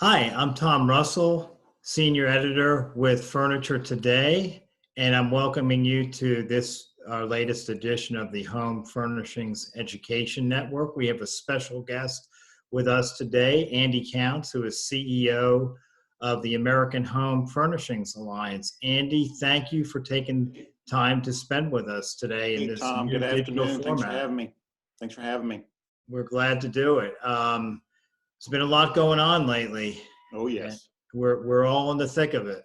Hi, I'm Tom Russell, Senior Editor with Furniture Today, and I'm welcoming you to our latest edition of the Home Furnishings Education Network. We have a special guest with us today, Andy Counts, who is CEO of the American Home Furnishings Alliance. Andy, thank you for taking time to spend with us today in Hey, this Tom, new good digital afternoon. Thanks for format. having me. Thanks for having me. We're glad to do it. There's been a lot going on lately, Oh, and yes. we're all in the thick of it.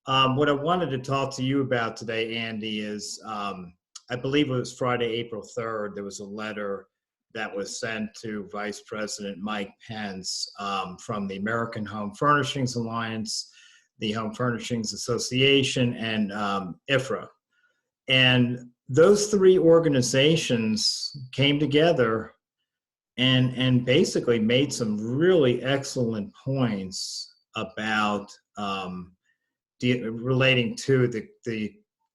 What I wanted to talk to you about today, Andy, is I believe it was Friday, April 3rd, there was a letter that was sent to Vice President Mike Pence from the American Home Furnishings Alliance, the Home Furnishings Association, and AHFA. And those three organizations came together and basically made some really excellent points about relating to the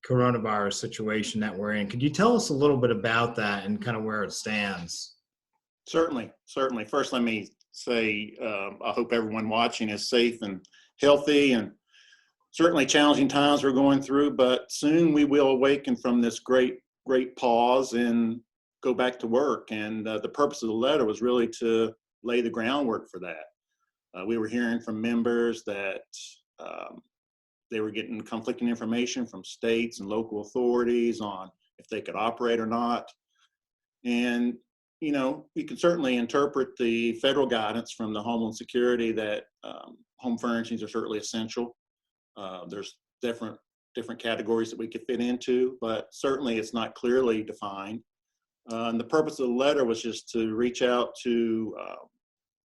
coronavirus situation that we're in. Could you tell us a little bit about that and kind of where it stands? Certainly. First, let me say I hope everyone watching is safe and healthy, and certainly challenging times we're going through, but soon we will awaken from this great pause and go back to work. And the purpose of the letter was really to lay the groundwork for that. We were hearing from members that they were getting conflicting information from states and local authorities on if they could operate or not. And, you know, you can certainly interpret the federal guidance from the Homeland Security that home furnishings are certainly essential. There's different categories that we could fit into, but certainly it's not clearly defined. And the purpose of the letter was just to reach out to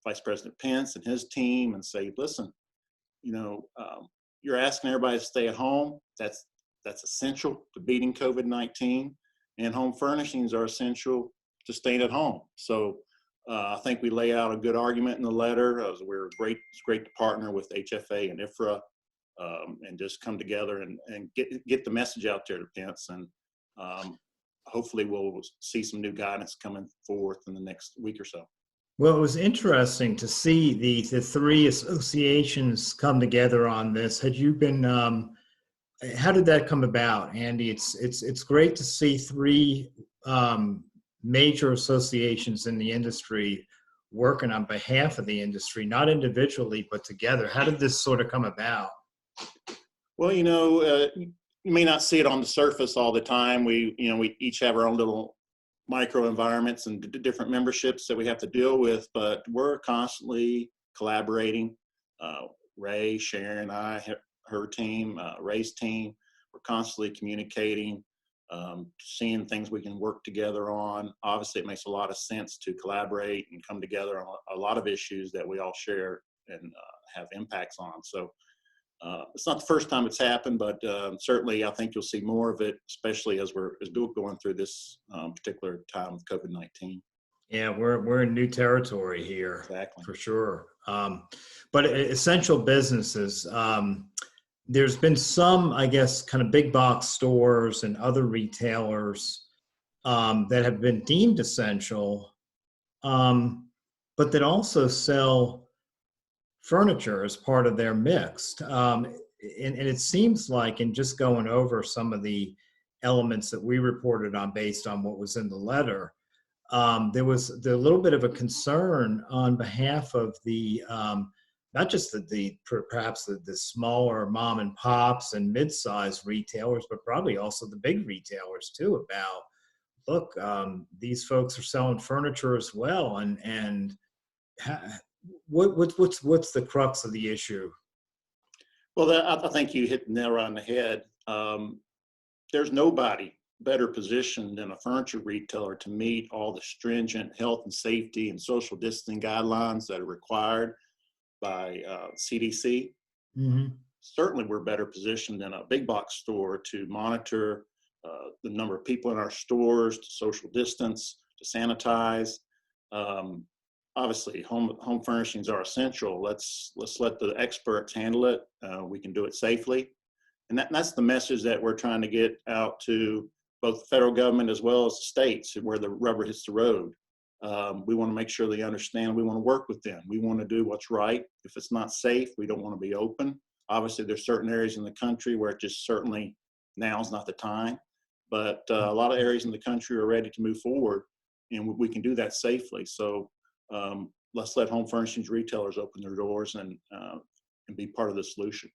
Vice President Pence and his team and say, listen, you know, you're asking everybody to stay at home. That's essential to beating COVID-19, and home furnishings are essential to staying at home. So I think we lay out a good argument in the letter. It's great to partner with AHFA and AHFA and just come together and get the message out there to Pence. And hopefully we'll see some new guidance coming forth in the next week or so. Well, it was interesting to see the three associations come together on this. Had you been, how did that come about, Andy? It's great to see three major associations in the industry working on behalf of the industry, not individually, but together. How did this sort of come about? Well, you know, you may not see it on the surface all the time. We each have our own little micro environments and different memberships that we have to deal with, but we're constantly collaborating. Ray, Sharon, her team, Ray's team, we're constantly communicating, seeing things we can work together on. Obviously, it makes a lot of sense to collaborate and come together on a lot of issues that we all share and have impacts on. So it's not the first time it's happened, but certainly I think you'll see more of it, especially as we're going through this particular time of COVID-19. Yeah, we're in new territory here, Exactly. for sure. But essential businesses, there's been some, I guess, kind of big box stores and other retailers that have been deemed essential, but that also sell furniture as part of their mix. And it seems like, in just going over some of the elements that we reported on based on what was in the letter, there was a little bit of a concern on behalf of the, not just perhaps the smaller mom and pops and mid-sized retailers, but probably also the big retailers too, about, look, these folks are selling furniture as well. And what's the crux of the issue? Well, I think you hit the nail right on the head. There's nobody better positioned than a furniture retailer to meet all the stringent health and safety and social distancing guidelines that are required by CDC. Mm-hmm. Certainly, we're better positioned than a big box store to monitor the number of people in our stores, to social distance, to sanitize. Obviously, home furnishings are essential. Let's let the experts handle it. We can do it safely, and that's the message that we're trying to get out to both the federal government as well as the states, where the rubber hits the road. We want to make sure they understand. We want to work with them. We want to do what's right. If it's not safe, we don't want to be open. Obviously, there's certain areas in the country where it just certainly now is not the time. But a lot of areas in the country are ready to move forward, and we can do that safely. So let's let home furnishings retailers open their doors and be part of the solution.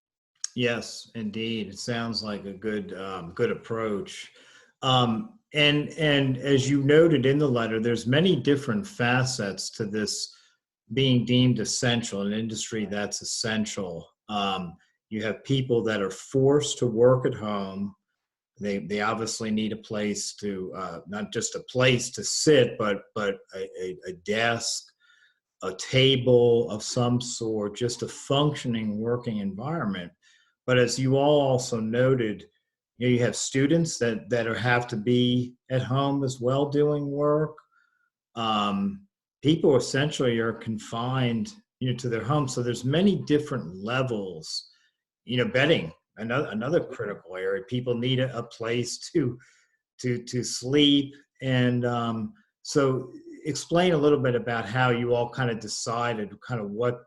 Yes, indeed. It sounds like a good approach. And as you noted in the letter, there's many different facets to this being deemed essential, an industry that's essential. You have people that are forced to work at home. They obviously need a place to not just a place to sit, but a desk, a table of some sort, just a functioning working environment. But as you all also noted, you have students that have to be at home as well doing work. People essentially are confined, to their home. So there's many different levels. Bedding, another critical area. People need a place to sleep, and so explain a little bit about how you all kind of decided kind of what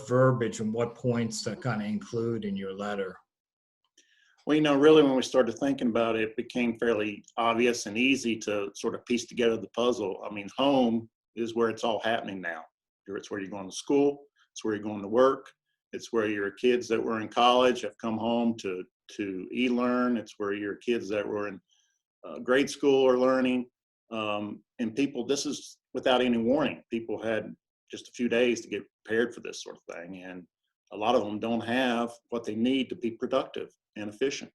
verbiage and what points to kind of include in your letter. Well, really, when we started thinking about it, it became fairly obvious and easy to sort of piece together the puzzle. I mean, home is where it's all happening now. It's where you're going to school. It's where you're going to work. It's where your kids that were in college have come home to e-learn. It's where your kids that were in grade school are learning. And people, this is without any warning. People had just a few days to get prepared for this sort of thing. And a lot of them don't have what they need to be productive and efficient.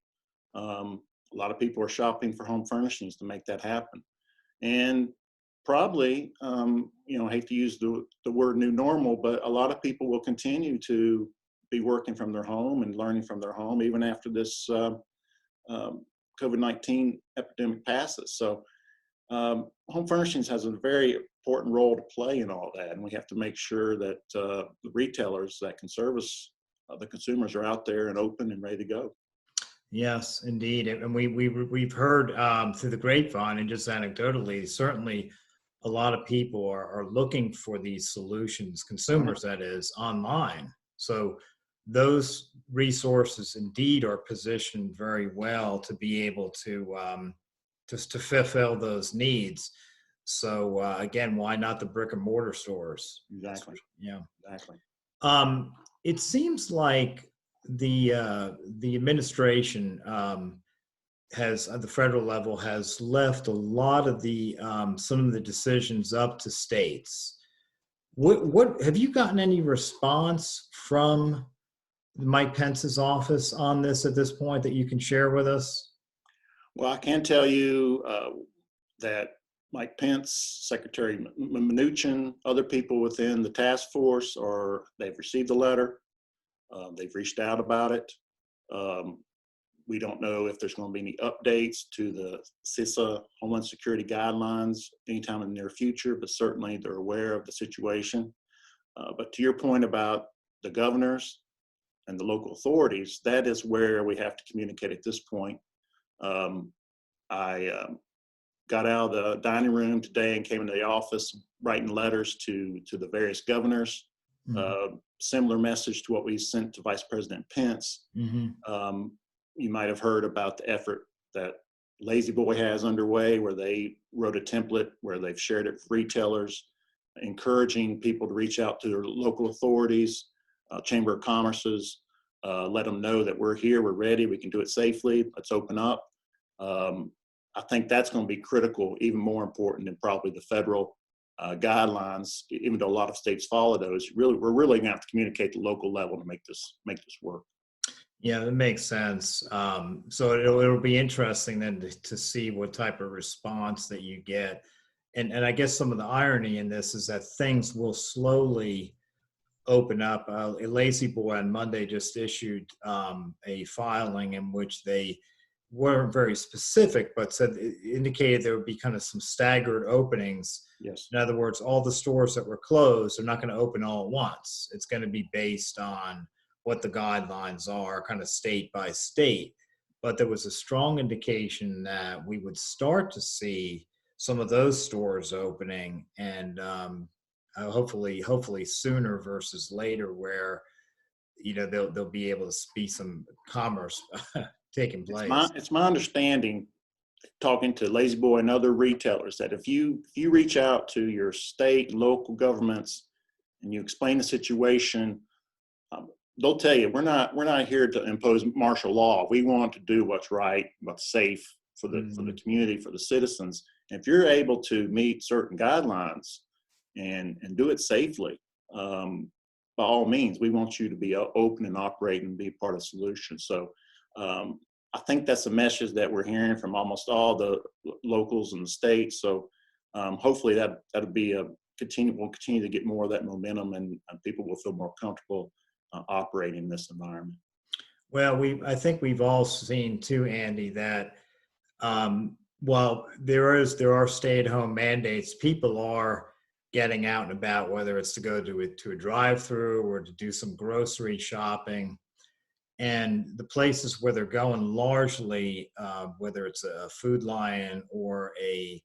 A lot of people are shopping for home furnishings to make that happen. And probably, I hate to use the word new normal, but a lot of people will continue to be working from their home and learning from their home even after this COVID-19 epidemic passes. So home furnishings has a very important role to play in all that, and we have to make sure that the retailers that can service the consumers are out there and open and ready to go. Yes, indeed, and we've heard through the grapevine and just anecdotally, certainly a lot of people are looking for these solutions, consumers that is, online. So those resources indeed are positioned very well to be able to just to fulfill those needs. So again, why not the brick and mortar stores? Exactly. Yeah. Exactly. It seems like the administration has, at the federal level, has left a lot of the some of the decisions up to states. What have you gotten any response from Mike Pence's office on this at this point that you can share with us? Well, I can tell you that Mike Pence, Secretary Mnuchin, other people within the task force they've received the letter. They've reached out about it. We don't know if there's going to be any updates to the CISA Homeland Security guidelines anytime in the near future, but certainly they're aware of the situation. But to your point about the governors and the local authorities, that is where we have to communicate at this point. I got out of the dining room today and came into the office writing letters to the various governors. Mm-hmm. Similar message to what we sent to Vice President Pence. Mm-hmm. You might have heard about the effort that Lazy Boy has underway, where they wrote a template where they've shared it with retailers, encouraging people to reach out to their local authorities, Chamber of Commerce's, let them know that we're here, we're ready, we can do it safely, let's open up. I think that's going to be critical, even more important than probably the federal guidelines, even though a lot of states follow those. We're really going to have to communicate at the local level to make this work. Yeah, that makes sense. So it'll be interesting then to see what type of response that you get. And I guess some of the irony in this is that things will slowly open up. Lazy Boy on Monday just issued a filing in which they weren't very specific, but indicated there would be kind of some staggered openings. Yes. In other words, all the stores that were closed are not going to open all at once. It's going to be based on what the guidelines are, kind of state by state. But there was a strong indication that we would start to see some of those stores opening, and hopefully sooner versus later, where they'll be able to be some commerce taking place. It's my understanding, talking to Lazy Boy and other retailers, that if you reach out to your state and local governments and you explain the situation, they'll tell you, we're not here to impose martial law. We want to do what's right, what's safe for the community, for the citizens. And if you're able to meet certain guidelines and do it safely, by all means, we want you to be open and operate and be part of the solution. So I think that's a message that we're hearing from almost all the locals in the state. So hopefully that'll be we'll continue to get more of that momentum, and people will feel more comfortable operating in this environment. Well, I think we've all seen too, Andy, that while there are stay-at-home mandates, people are getting out and about, whether it's to go to a drive-through or to do some grocery shopping. And the places where they're going largely, whether it's a Food Lion or a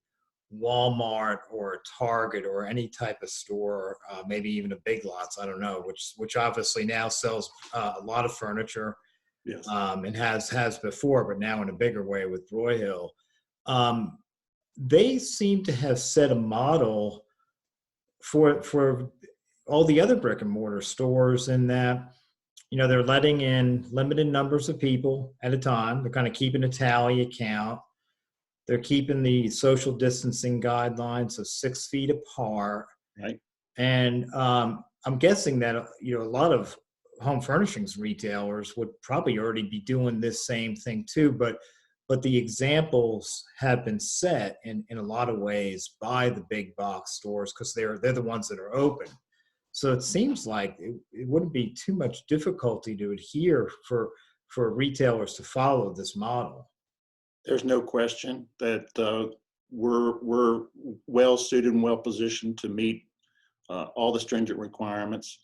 Walmart or a Target or any type of store, maybe even a Big Lots, I don't know, which obviously now sells a lot of furniture. Yes. And has before, but now in a bigger way with Broyhill. They seem to have set a model for all the other brick and mortar stores, in that they're letting in limited numbers of people at a time. They're kind of keeping a tally account. They're keeping the social distancing guidelines of 6 feet apart. Right. And I'm guessing that a lot of home furnishings retailers would probably already be doing this same thing too, but the examples have been set in a lot of ways by the big box stores, because they're the ones that are open. So it seems like it wouldn't be too much difficulty to adhere for retailers to follow this model. There's no question that we're well suited and well positioned to meet all the stringent requirements.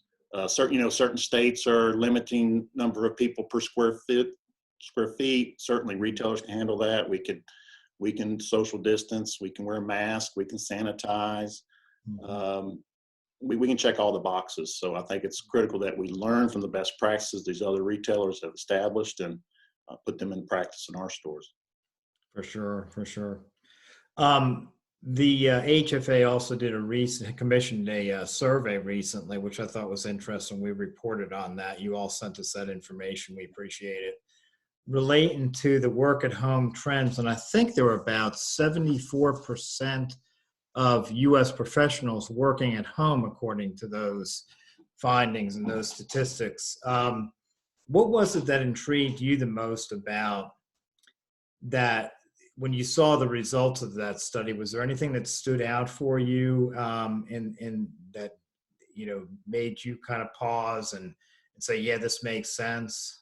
Certain states are limiting number of people per square feet. Certainly retailers can handle that. We can social distance, we can wear a mask, we can sanitize. We can check all the boxes. So I think it's critical that we learn from the best practices these other retailers have established and put them in practice in our stores. For sure. The AHFA also commissioned a survey recently, which I thought was interesting. We reported on that. You all sent us that information. We appreciate it. Relating to the work at home trends, and I think there were about 74% of U.S. professionals working at home, according to those findings and those statistics. What was it that intrigued you the most about that? When you saw the results of that study, was there anything that stood out for you in that made you kind of pause and say, yeah, this makes sense?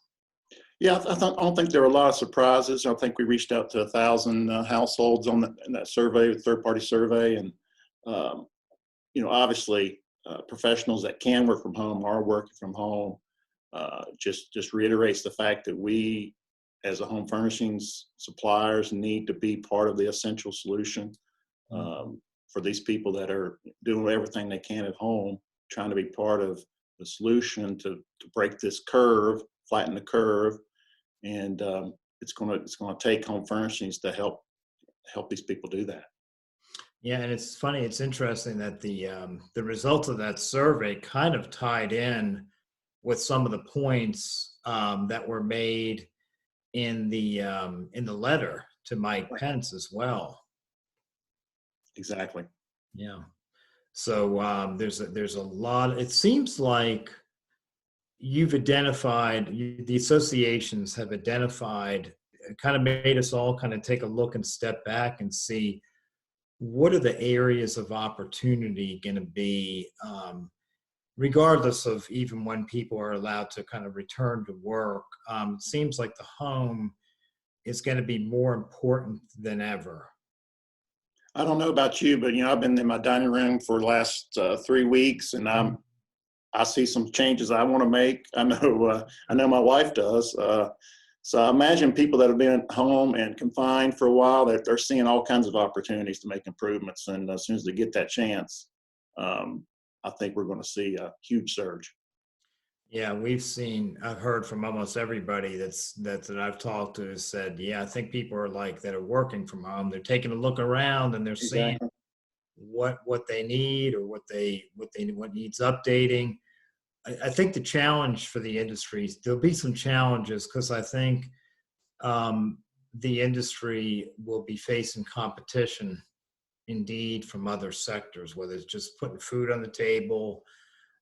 Yeah, I don't think there were a lot of surprises. I think we reached out to 1,000 households in that survey, third-party survey, and obviously professionals that can work from home are working from home. Just reiterates the fact that we, as a home furnishings suppliers, need to be part of the essential solution for these people that are doing everything they can at home, trying to be part of the solution to break this curve, flatten the curve, and it's going to take home furnishings to help these people do that. Yeah, and it's funny. It's interesting that the results of that survey kind of tied in with some of the points that were made in the letter to Mike Pence as well. Exactly. Yeah. So there's a lot. It seems like you've identified, the associations have identified, kind of made us all kind of take a look and step back and see what are the areas of opportunity going to be, regardless of even when people are allowed to kind of return to work. It seems like the home is going to be more important than ever. I don't know about you, but I've been in my dining room for the last 3 weeks, and I see some changes I want to make. I know my wife does. So I imagine people that have been at home and confined for a while, that they're seeing all kinds of opportunities to make improvements. And as soon as they get that chance, I think we're going to see a huge surge. Yeah, I've heard from almost everybody that I've talked to has said, yeah, I think people are like that are working from home. They're taking a look around and they're seeing Exactly. what they need or what needs updating. I think the challenge for the industry, there'll be some challenges because I think the industry will be facing competition indeed from other sectors, whether it's just putting food on the table,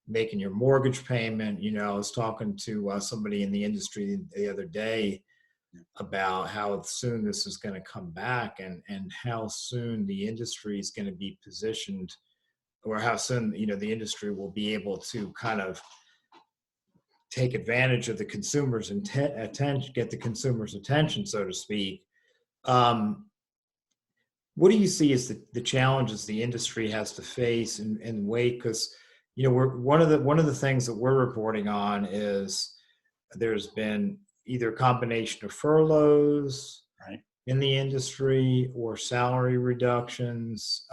making your mortgage payment. I was talking to somebody in the industry the other day about how soon this is going to come back and how soon the industry is going to be positioned, or how soon the industry will be able to kind of take advantage of the consumer's attention, get the consumer's attention, so to speak. Um, what do you see as the challenges the industry has to face and wait? Because we're one of the things that we're reporting on is there's been either a combination of furloughs Right. in the industry or salary reductions.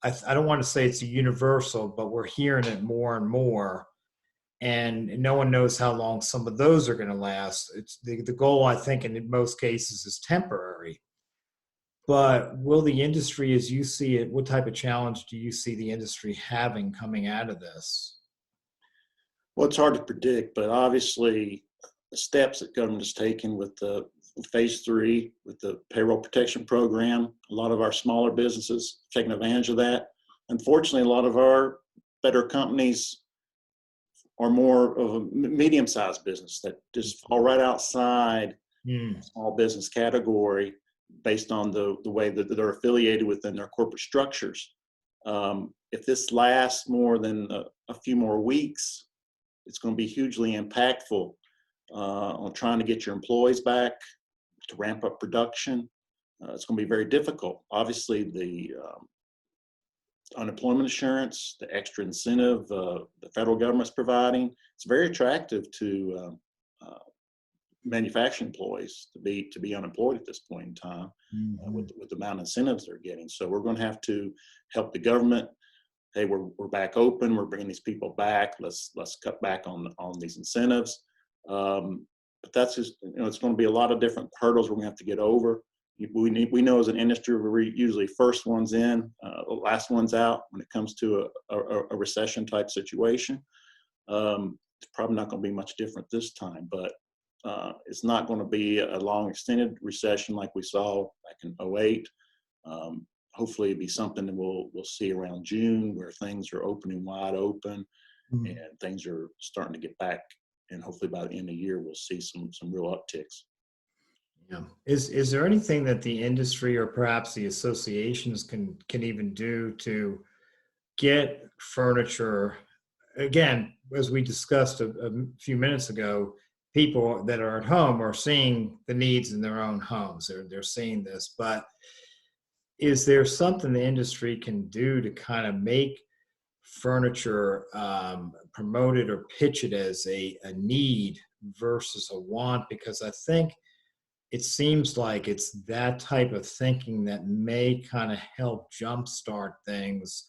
I don't want to say it's a universal, but we're hearing it more and more. And no one knows how long some of those are going to last. It's the goal, I think, in most cases is temporary. But will the industry, as you see it, what type of challenge do you see the industry having coming out of this? Well, it's hard to predict, but obviously the steps that government has taken with the phase 3, with the payroll protection program, a lot of our smaller businesses taking advantage of that. Unfortunately, a lot of our better companies are more of a medium-sized business that just fall right outside the small business category based on the way that they're affiliated within their corporate structures. If this lasts more than a few more weeks, it's going to be hugely impactful on trying to get your employees back, to ramp up production. It's going to be very difficult. Obviously, the unemployment insurance, the extra incentive the federal government's providing, it's very attractive to manufacturing employees to be unemployed at this point in time with the amount of incentives they're getting. So we're going to have to help the government. Hey, we're back open. We're bringing these people back. Let's cut back on these incentives. But that's just, it's going to be a lot of different hurdles we're going to have to get over. We know as an industry, we're usually first ones in, last ones out when it comes to a recession type situation. It's probably not going to be much different this time, but it's not going to be a long extended recession like we saw back in 2008. Hopefully it'll be something that we'll see around June, where things are opening wide open and things are starting to get back. And hopefully by the end of the year, we'll see some real upticks. Yeah. Is there anything that the industry or perhaps the associations can even do to get furniture? Again, as we discussed a few minutes ago, people that are at home are seeing the needs in their own homes. They're seeing this, but is there something the industry can do to kind of make furniture promote it or pitch it as a need versus a want? Because I think it seems like it's that type of thinking that may kind of help jumpstart things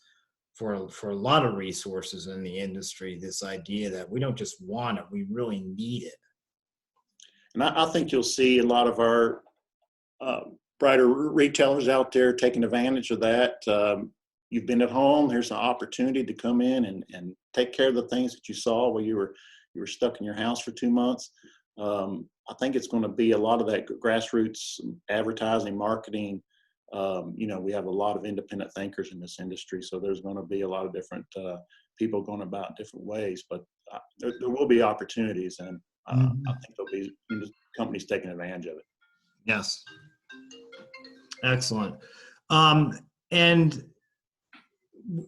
for a lot of resources in the industry. This idea that we don't just want it, we really need it. And I think you'll see a lot of our brighter retailers out there taking advantage of that. You've been at home. Here's an opportunity to come in and take care of the things that you saw while you were stuck in your house for 2 months. I think it's going to be a lot of that grassroots advertising, marketing. We have a lot of independent thinkers in this industry, so there's going to be a lot of different people going about different ways. But there will be opportunities, and I think there'll be companies taking advantage of it. Yes. Excellent. And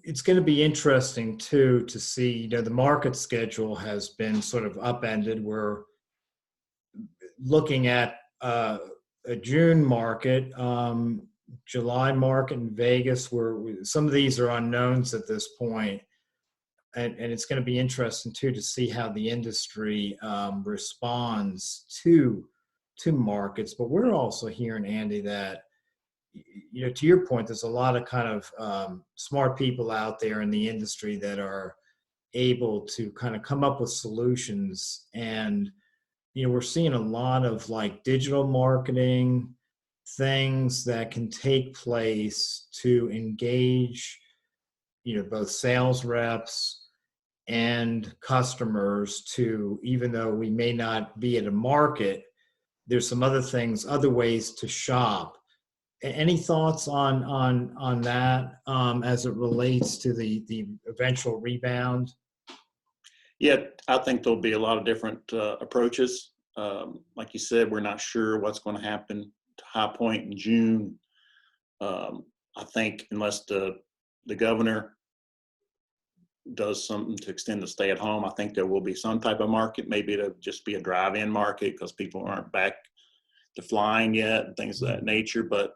it's going to be interesting too to see, the market schedule has been sort of upended. We're looking at a June market, July market in Vegas, where some of these are unknowns at this point. and it's going to be interesting too to see how the industry responds to markets. But we're also hearing, Andy, that to your point, there's a lot of kind of smart people out there in the industry that are able to kind of come up with solutions. And we're seeing a lot of like digital marketing things that can take place to engage both sales reps and customers to, even though we may not be at a market, there's some other things, other ways to shop. Any thoughts on that as it relates to the eventual rebound? Yeah, I think there'll be a lot of different approaches. Like you said, we're not sure what's going to happen to High Point in June. I think unless the governor does something to extend the stay at home, I think there will be some type of market. Maybe it'll just be a drive-in market because people aren't back to flying yet and things of that nature. But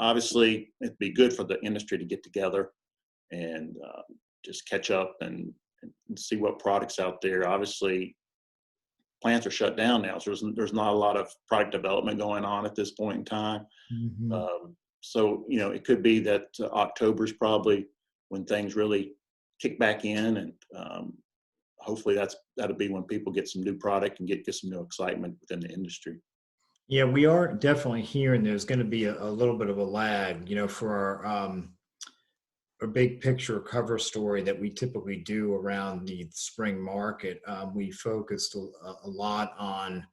obviously, it'd be good for the industry to get together and just catch up and see what products out there. Obviously, plants are shut down now, so there's not a lot of product development going on at this point in time. Mm-hmm. So it could be that October is probably when things really kick back in, and hopefully that'll be when people get some new product and get some new excitement within the industry. Yeah, we are definitely hearing there's going to be a little bit of a lag, for our big picture cover story that we typically do around the spring market. We focused a lot on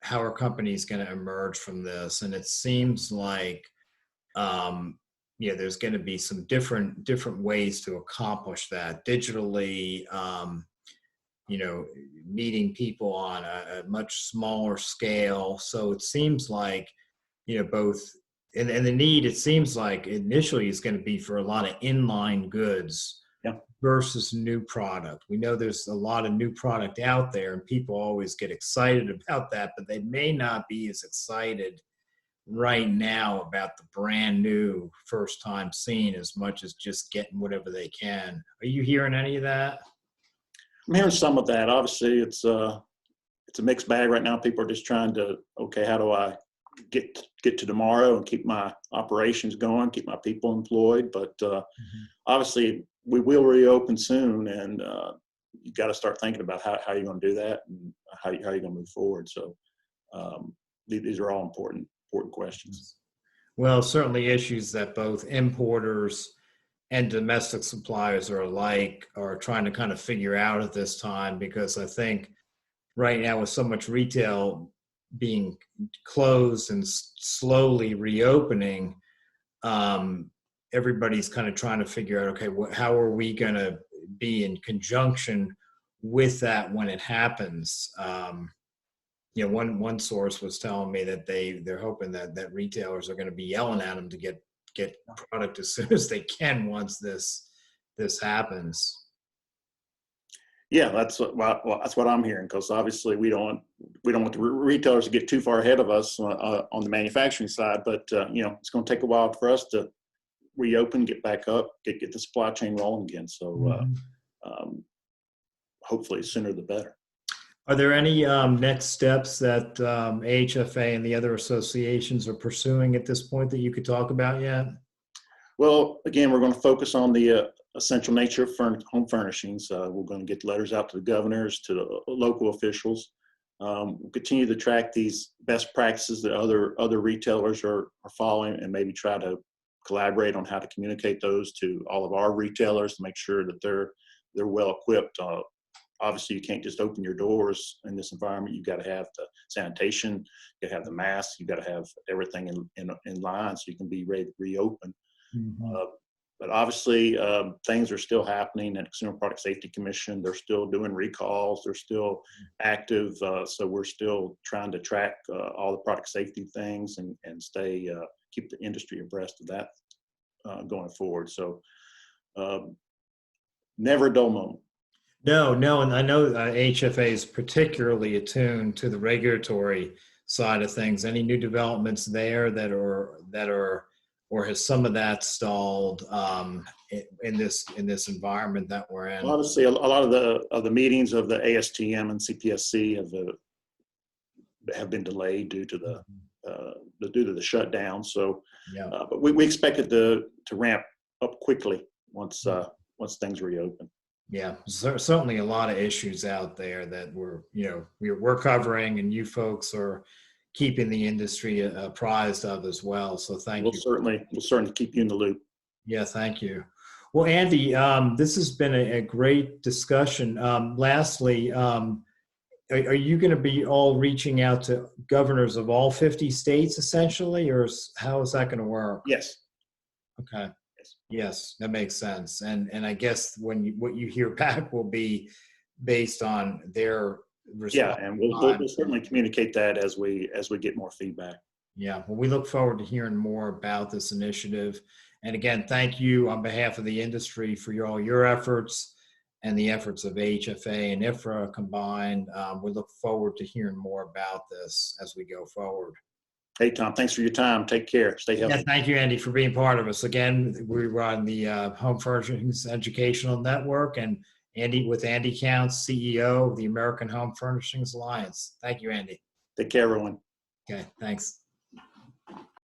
how our company is going to emerge from this, and it seems like there's going to be some different ways to accomplish that digitally. Meeting people on a much smaller scale. So it seems like, both, and the need, it seems like initially is going to be for a lot of inline goods versus new product. We know there's a lot of new product out there and people always get excited about that, but they may not be as excited right now about the brand new first time scene as much as just getting whatever they can. Are you hearing any of that? I'm hearing some of that. Obviously, it's a mixed bag right now. People are just trying to, okay, how do I get to tomorrow and keep my operations going, keep my people employed? But obviously, we will reopen soon, and you got to start thinking about how you're going to do that and how you're going to move forward. So these are all important questions. Well, certainly issues that both importers and domestic suppliers are trying to kind of figure out at this time, because I think right now with so much retail being closed and slowly reopening, everybody's kind of trying to figure out, okay, how are we going to be in conjunction with that when it happens? One source was telling me that they're hoping that retailers are going to be yelling at them to get product as soon as they can once this happens. Yeah, that's what I'm hearing, because obviously we don't want the retailers to get too far ahead of us on the manufacturing side, but it's going to take a while for us to reopen, get back up, get the supply chain rolling again. So hopefully sooner the better. Are there any next steps that AHFA and the other associations are pursuing at this point that you could talk about yet? Well, again, we're going to focus on the essential nature of home furnishings. We're going to get letters out to the governors, to the local officials. We'll continue to track these best practices that other retailers are following, and maybe try to collaborate on how to communicate those to all of our retailers to make sure that they're well equipped. Obviously, you can't just open your doors in this environment. You've got to have the sanitation, you got to have the masks, you got to have everything in line so you can be ready to reopen. Mm-hmm. But obviously, things are still happening at Consumer Product Safety Commission. They're still doing recalls. They're still active. So we're still trying to track all the product safety things and keep the industry abreast of that going forward. So never a dull moment. No, and I know HFA is particularly attuned to the regulatory side of things. Any new developments there that are or has some of that stalled in this environment that we're in? Obviously, a lot of the meetings of the ASTM and CPSC have been delayed due to the shutdown. So, Yeah. but we expect it to ramp up quickly once things reopen. Yeah, certainly a lot of issues out there that we're covering, and you folks are keeping the industry apprised of as well. So thank you. We'll certainly keep you in the loop. Yeah, thank you. Well, Andy, this has been a great discussion. Lastly, are you going to be all reaching out to governors of all 50 states essentially, or how is that going to work? Yes. Okay. Yes, that makes sense. And I guess what you hear back will be based on their response. Yeah, and we'll certainly communicate that as we get more feedback. Yeah, well, we look forward to hearing more about this initiative. And again, thank you on behalf of the industry for all your efforts and the efforts of AHFA and IFRA combined. We look forward to hearing more about this as we go forward. Hey, Tom, thanks for your time. Take care. Stay healthy. Yeah, thank you, Andy, for being part of us. Again, we run the Home Furnishings Educational Network, and with Andy Counts, CEO of the American Home Furnishings Alliance. Thank you, Andy. Take care, everyone. Okay, thanks.